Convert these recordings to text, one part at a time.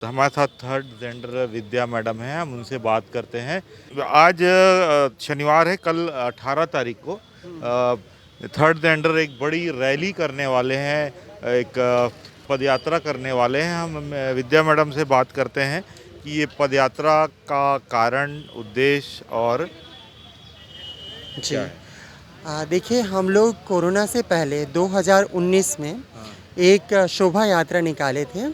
हमारे साथ third gender विद्या madam हैं, हम उनसे बात करते हैं। आज शनिवार है, कल 18 तारीख को थर्ड जेंडर एक बड़ी रैली करने वाले हैं, एक पदयात्रा करने वाले हैं। हम विद्या मैडम से बात करते हैं कि ये पदयात्रा का कारण, उद्देश्य और जी। क्या है। देखिए, हम लोग कोरोना से पहले 2019 में हाँ, एक शोभा यात्रा निकाले थे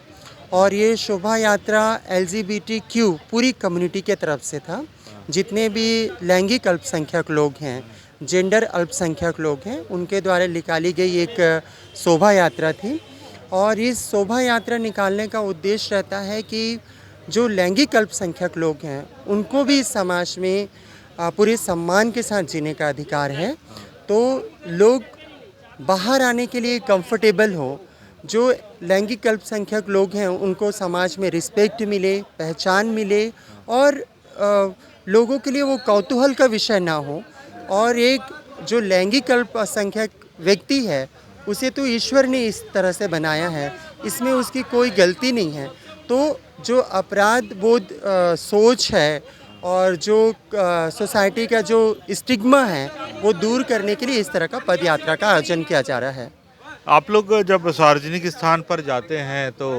और ये शोभा यात्रा एलजीबीटीक्यू पूरी कम्युनिटी के तरफ से था। हाँ, जितने भी लैंगिक अल्पसंख्यक लोग हैं, जेंडर अल्पसंख्यक लोग हैं, उनके द्वारा निकाली गई एक शोभा यात्रा थी। और इस शोभा यात्रा निकालने का उद्देश्य रहता है कि जो लैंगिक अल्पसंख्यक लोग हैं, उनको भी इस समाज में पूरे सम्मान के साथ जीने का अधिकार है। तो लोग बाहर आने के लिए कंफर्टेबल हो, जो लैंगिक अल्पसंख्यक लोग हैं उनको समाज में रिस्पेक्ट मिले, पहचान मिले और लोगों के लिए वो कौतूहल का विषय ना हो। और एक जो लैंगिक अल्पसंख्यक व्यक्ति है, उसे तो ईश्वर ने इस तरह से बनाया है, इसमें उसकी कोई गलती नहीं है। तो जो अपराध बोध सोच है और जो सोसाइटी का जो स्टिग्मा है, वो दूर करने के लिए इस तरह का पद यात्रा का आयोजन किया जा रहा है। आप लोग जब सार्वजनिक स्थान पर जाते हैं तो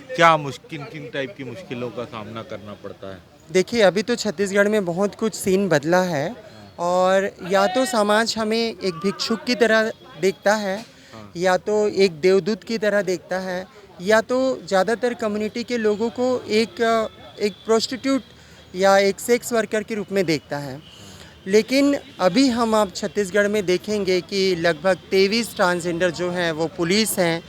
क्या मुश्किल, किन टाइप की मुश्किलों का सामना करना पड़ता है। देखिए, अभी तो छत्तीसगढ़ में बहुत कुछ सीन बदला है और या तो समाज हमें एक भिक्षुक की तरह देखता है, हाँ, या तो एक देवदूत की तरह देखता है, या तो ज़्यादातर कम्युनिटी के लोगों को एक प्रोस्टिट्यूट या एक सेक्स वर्कर के रूप में देखता है। लेकिन अभी हम आप छत्तीसगढ़ में देखेंगे कि लगभग 23 ट्रांसजेंडर जो हैं वो पुलिस हैं,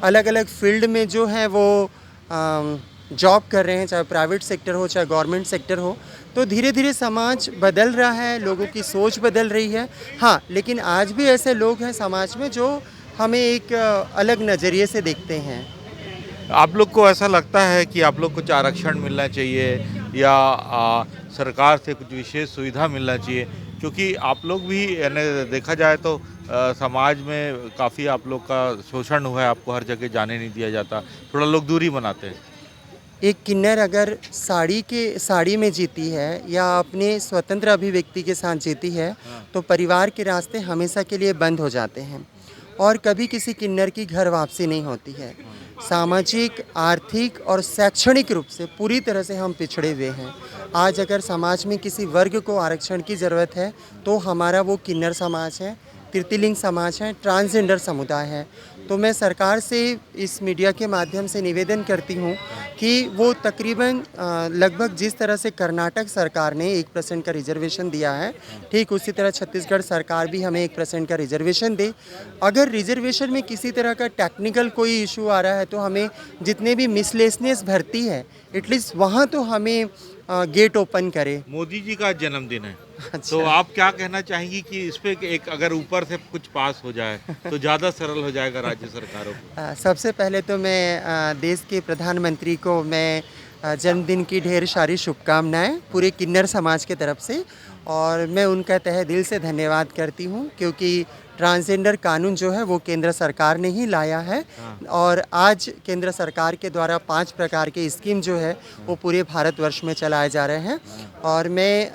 अलग अलग फील्ड में जो हैं वो जॉब कर रहे हैं, चाहे प्राइवेट सेक्टर हो चाहे गवर्नमेंट सेक्टर हो। तो धीरे धीरे समाज बदल रहा है, लोगों की सोच बदल रही है। हाँ, लेकिन आज भी ऐसे लोग हैं समाज में जो हमें एक अलग नज़रिए से देखते हैं। आप लोग को ऐसा लगता है कि आप लोग कुछ आरक्षण मिलना चाहिए या सरकार से कुछ विशेष सुविधा मिलना चाहिए, क्योंकि आप लोग भी यानी देखा जाए तो समाज में काफ़ी आप लोग का शोषण हुआ है, आपको हर जगह जाने नहीं दिया जाता, थोड़ा लोग दूरी बनाते हैं। एक किन्नर अगर साड़ी में जीती है या अपने स्वतंत्र अभिव्यक्ति के साथ जीती है, हाँ, तो परिवार के रास्ते हमेशा के लिए बंद हो जाते हैं और कभी किसी किन्नर की घर वापसी नहीं होती है। सामाजिक, आर्थिक और शैक्षणिक रूप से पूरी तरह से हम पिछड़े हुए हैं। आज अगर समाज में किसी वर्ग को आरक्षण की ज़रूरत है, तो हमारा वो किन्नर समाज है, तृतीलिंग समाज है, ट्रांसजेंडर समुदाय है। तो मैं सरकार से इस मीडिया के माध्यम से निवेदन करती हूँ कि वो तकरीबन लगभग जिस तरह से कर्नाटक सरकार ने 1% का रिजर्वेशन दिया है, ठीक उसी तरह छत्तीसगढ़ सरकार भी हमें 1% का रिजर्वेशन दे। अगर रिजर्वेशन में किसी तरह का टेक्निकल कोई इशू आ रहा है, तो हमें जितने भी मिसलेनियस भर्ती है, एटलीस्ट वहाँ तो हमें गेट ओपन करे। मोदी जी का जन्मदिन है, तो अच्छा। आप क्या कहना चाहेंगी कि इस पे एक अगर ऊपर से कुछ पास हो जाए तो ज़्यादा सरल हो जाएगा राज्य सरकारों को। सबसे पहले तो मैं देश के प्रधानमंत्री को मैं जन्मदिन की ढेर सारी शुभकामनाएं पूरे किन्नर समाज के तरफ से, और मैं उनका तहे दिल से धन्यवाद करती हूं, क्योंकि ट्रांसजेंडर कानून जो है वो केंद्र सरकार ने ही लाया है। हाँ, और आज केंद्र सरकार के द्वारा 5 प्रकार के स्कीम जो है वो पूरे भारतवर्ष में चलाए जा रहे हैं। और मैं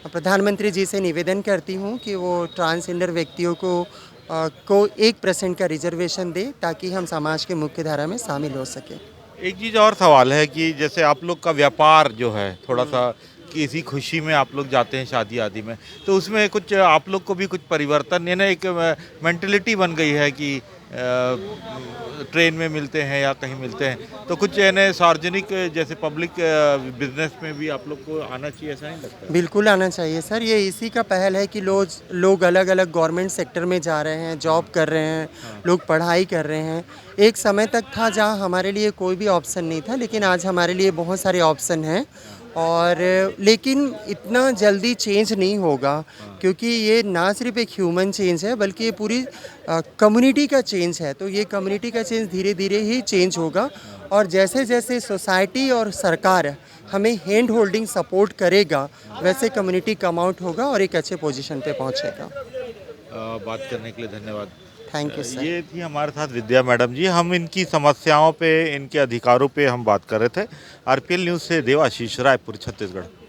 प्रधानमंत्री जी से निवेदन करती हूं कि वो ट्रांसजेंडर व्यक्तियों को 1% का रिजर्वेशन दे, ताकि हम समाज के मुख्य धारा में शामिल हो सके। एक चीज़ और सवाल है कि जैसे आप लोग का व्यापार जो है थोड़ा-सा किसी खुशी में आप लोग जाते हैं शादी आदि में, तो उसमें कुछ आप लोग को भी कुछ परिवर्तन यानी एक मेंटालिटी बन गई है कि ट्रेन में मिलते हैं या कहीं मिलते हैं, तो कुछ यानी सार्वजनिक जैसे पब्लिक बिज़नेस में भी आप लोग को आना चाहिए, ऐसा नहीं लगता है? बिल्कुल आना चाहिए सर, ये इसी का पहल है कि लोग अलग अलग गवर्नमेंट सेक्टर में जा रहे हैं, जॉब कर रहे हैं, हाँ, लोग पढ़ाई कर रहे हैं। एक समय तक था जहाँ हमारे लिए कोई भी ऑप्शन नहीं था, लेकिन आज हमारे लिए बहुत सारे ऑप्शन हैं। और लेकिन इतना जल्दी चेंज नहीं होगा, हाँ, क्योंकि ये ना सिर्फ एक ह्यूमन चेंज है, बल्कि ये पूरी कम्युनिटी का चेंज है। तो ये कम्युनिटी का चेंज धीरे धीरे ही चेंज होगा। और जैसे जैसे सोसाइटी और सरकार हमें हैंड होल्डिंग सपोर्ट करेगा, वैसे कम्युनिटी कम आउट होगा और एक अच्छे पोजीशन पे पहुंचेगा। बात करने के लिए धन्यवाद। Thank you sir. ये थी हमारे साथ विद्या मैडम जी। हम इनकी समस्याओं पे, इनके अधिकारों पे हम बात कर रहे थे। आरपीएल न्यूज़ से देवाशीष, रायपुर, छत्तीसगढ़।